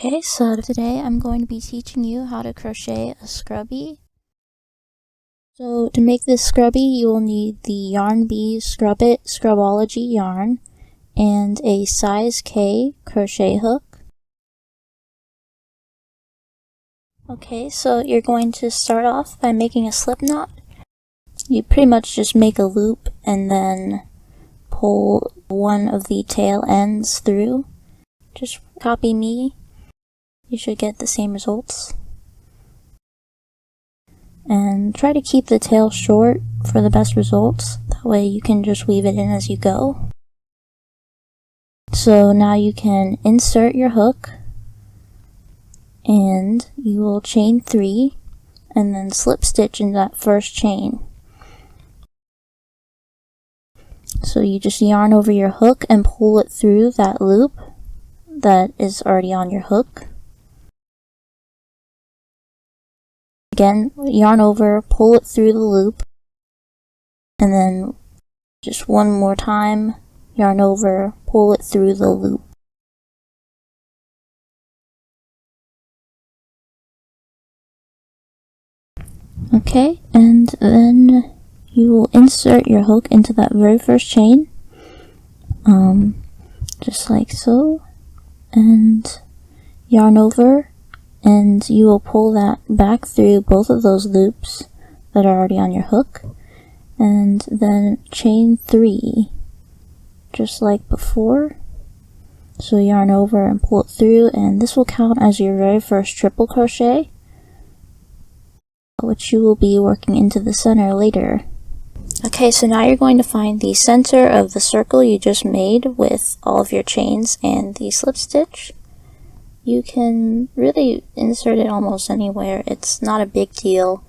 Okay, so today I'm going to be teaching you how to crochet a scrubby. So to make this scrubby, you will need the Yarn Bee Scrub-ology yarn and a size K crochet hook. Okay, so you're going to start off by making a slip knot. You pretty much just make a loop and then pull one of the tail ends through. Just copy me. You should get the same results. And try to keep the tail short for the best results. That way you can just weave it in as you go. So now you can insert your hook and you will chain 3 and then slip stitch in that first chain. So you just yarn over your hook and pull it through that loop that is already on your hook. Again, yarn over, pull it through the loop, and then just one more time, yarn over, pull it through the loop. Okay, and then you will insert your hook into that very first chain, just like so, and yarn over, and you will pull that back through both of those loops that are already on your hook, and then chain 3 just like before. So yarn over and pull it through, and this will count as your very first triple crochet, which you will be working into the center later. Okay, so now you're going to find the center of the circle you just made with all of your chains and the slip stitch. You can really insert it almost anywhere. It's not a big deal,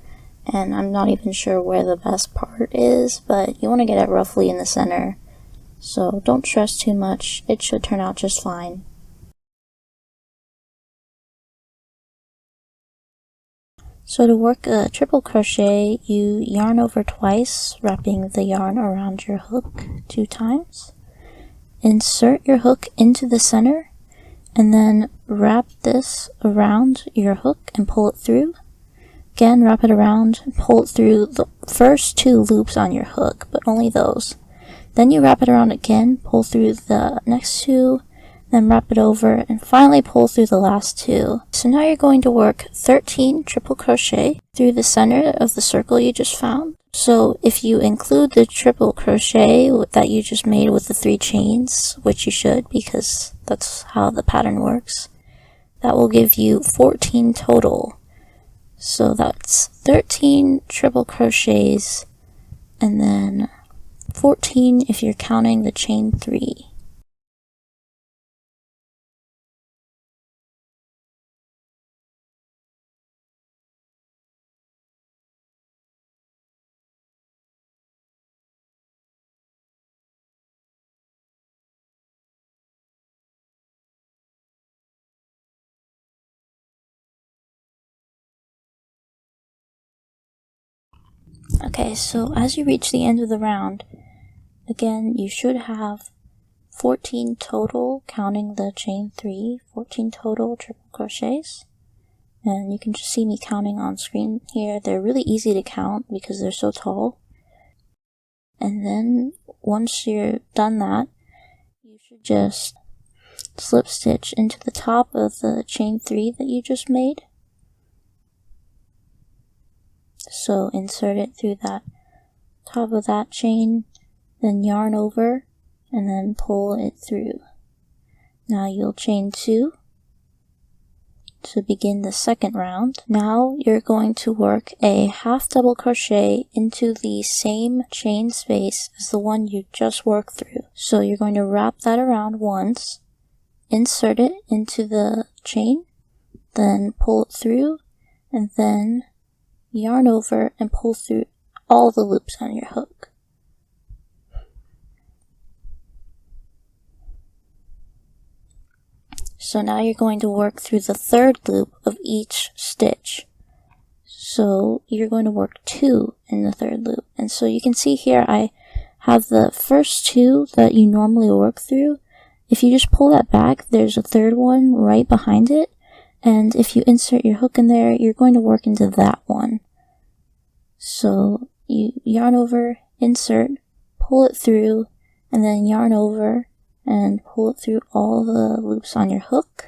and I'm not even sure where the best part is, but you want to get it roughly in the center. So don't stress too much. It should turn out just fine. So to work a triple crochet, you yarn over twice, wrapping the yarn around your hook 2 times. Insert your hook into the center, and then wrap this around your hook and pull it through. Again, wrap it around, pull it through the first 2 loops on your hook, but only those. Then you wrap it around again, pull through the next 2, then wrap it over, and finally pull through the last 2. So now you're going to work 13 triple crochet through the center of the circle you just found. So if you include the triple crochet that you just made with the 3 chains, which you should because that's how the pattern works, that will give you 14 total. So that's 13 triple crochets and then 14 if you're counting the chain 3. Okay, so as you reach the end of the round, again, you should have 14 total, counting the chain 3, 14 total triple crochets. And you can just see me counting on screen here. They're really easy to count because they're so tall. And then once you're done that, you should just slip stitch into the top of the chain 3 that you just made. So insert it through that top of that chain, then yarn over, and then pull it through. Now you'll chain 2 to begin the second round. Now you're going to work a half double crochet into the same chain space as the one you just worked through. So you're going to wrap that around once, insert it into the chain, then pull it through, and then yarn over and pull through all the loops on your hook. So now you're going to work through the 3rd loop of each stitch. So you're going to work 2 in the 3rd loop. And so you can see here I have the first 2 that you normally work through. If you just pull that back, there's a 3rd one right behind it. And if you insert your hook in there, you're going to work into that one. So you yarn over, insert, pull it through, and then yarn over and pull it through all the loops on your hook.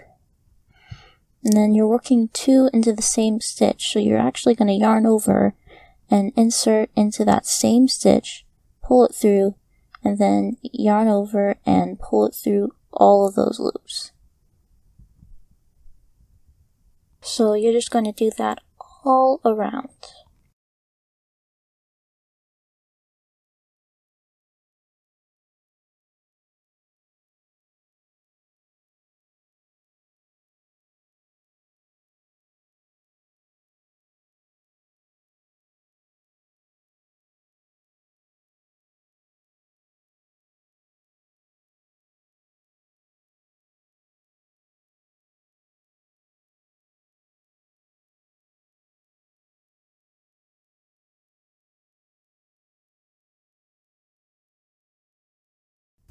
And then you're working 2 into the same stitch, so you're actually going to yarn over and insert into that same stitch, pull it through, and then yarn over and pull it through all of those loops. So you're just going to do that all around.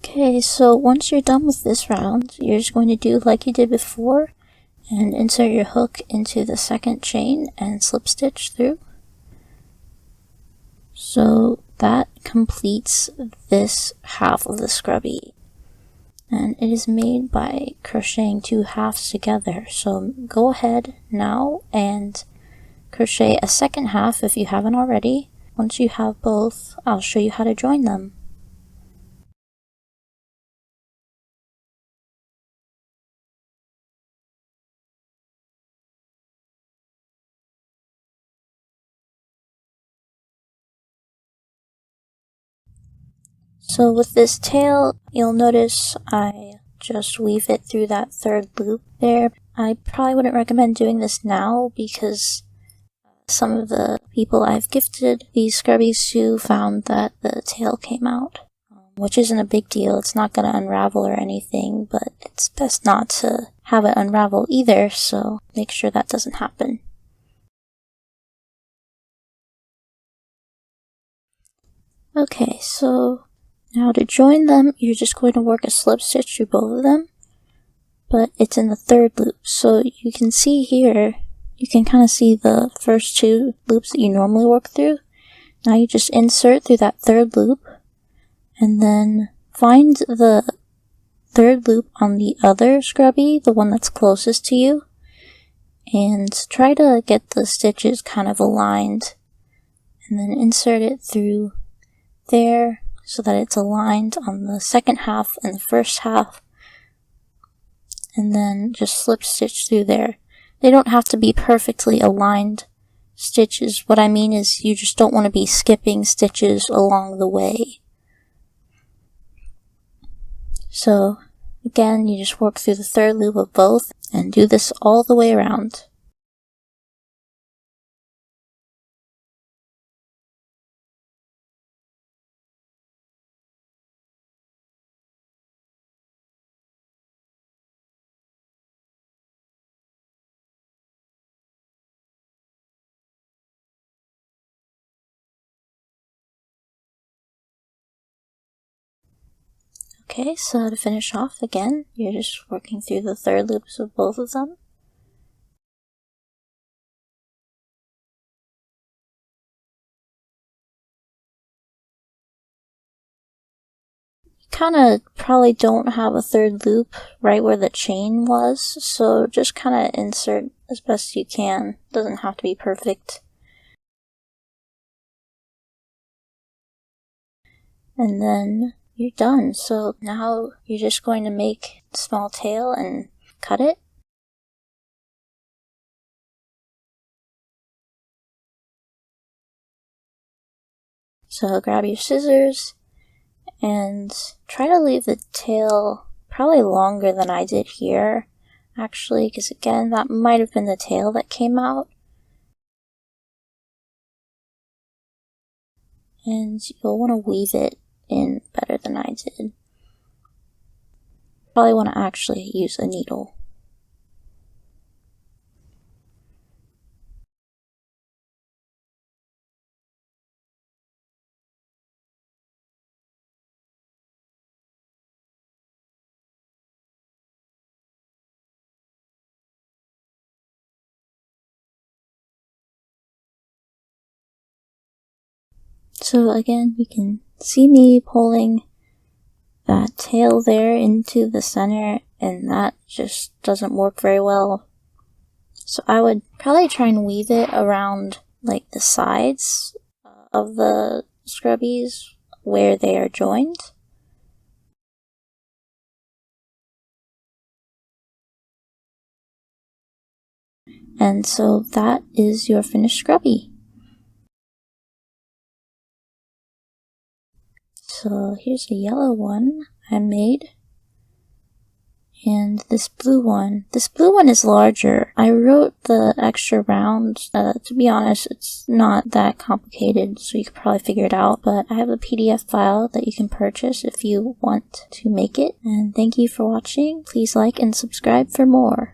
Okay, so once you're done with this round, you're just going to do like you did before and insert your hook into the second chain and slip stitch through. So that completes this half of the scrubby. And it is made by crocheting 2 halves together. So go ahead now and crochet a second half if you haven't already. Once you have both, I'll show you how to join them. So with this tail, you'll notice I just weave it through that third loop there. I probably wouldn't recommend doing this now because some of the people I've gifted these scrubbies to found that the tail came out, which isn't a big deal. It's not going to unravel or anything, but it's best not to have it unravel either, so make sure that doesn't happen. Okay, so now to join them, you're just going to work a slip stitch through both of them, but it's in the third loop. So you can see here, you can kind of see the first 2 loops that you normally work through. Now you just insert through that third loop, and then find the third loop on the other scrubby, the one that's closest to you, and try to get the stitches kind of aligned, and then insert it through there so that it's aligned on the second half and the first half, and then just slip stitch through there. They don't have to be perfectly aligned stitches. What I mean is you just don't want to be skipping stitches along the way. So again, you just work through the third loop of both and do this all the way around. Okay, so to finish off again, you're just working through the third loops of both of them. Kind of probably don't have a third loop right where the chain was, so just kind of insert as best you can. Doesn't have to be perfect. And then you're done. So now you're just going to make a small tail and cut it. So grab your scissors and try to leave the tail probably longer than I did here, actually, because again, that might have been the tail that came out. And you'll want to weave it in better than I did. Probably want to actually use a needle. So again, you can see me pulling that tail there into the center, and that just doesn't work very well. So I would probably try and weave it around like the sides of the scrubbies where they are joined. And so that is your finished scrubby. So here's a yellow one I made. And this blue one is larger. I wrote the extra round. To be honest, it's not that complicated, so you could probably figure it out. But I have a PDF file that you can purchase if you want to make it. And thank you for watching. Please like and subscribe for more.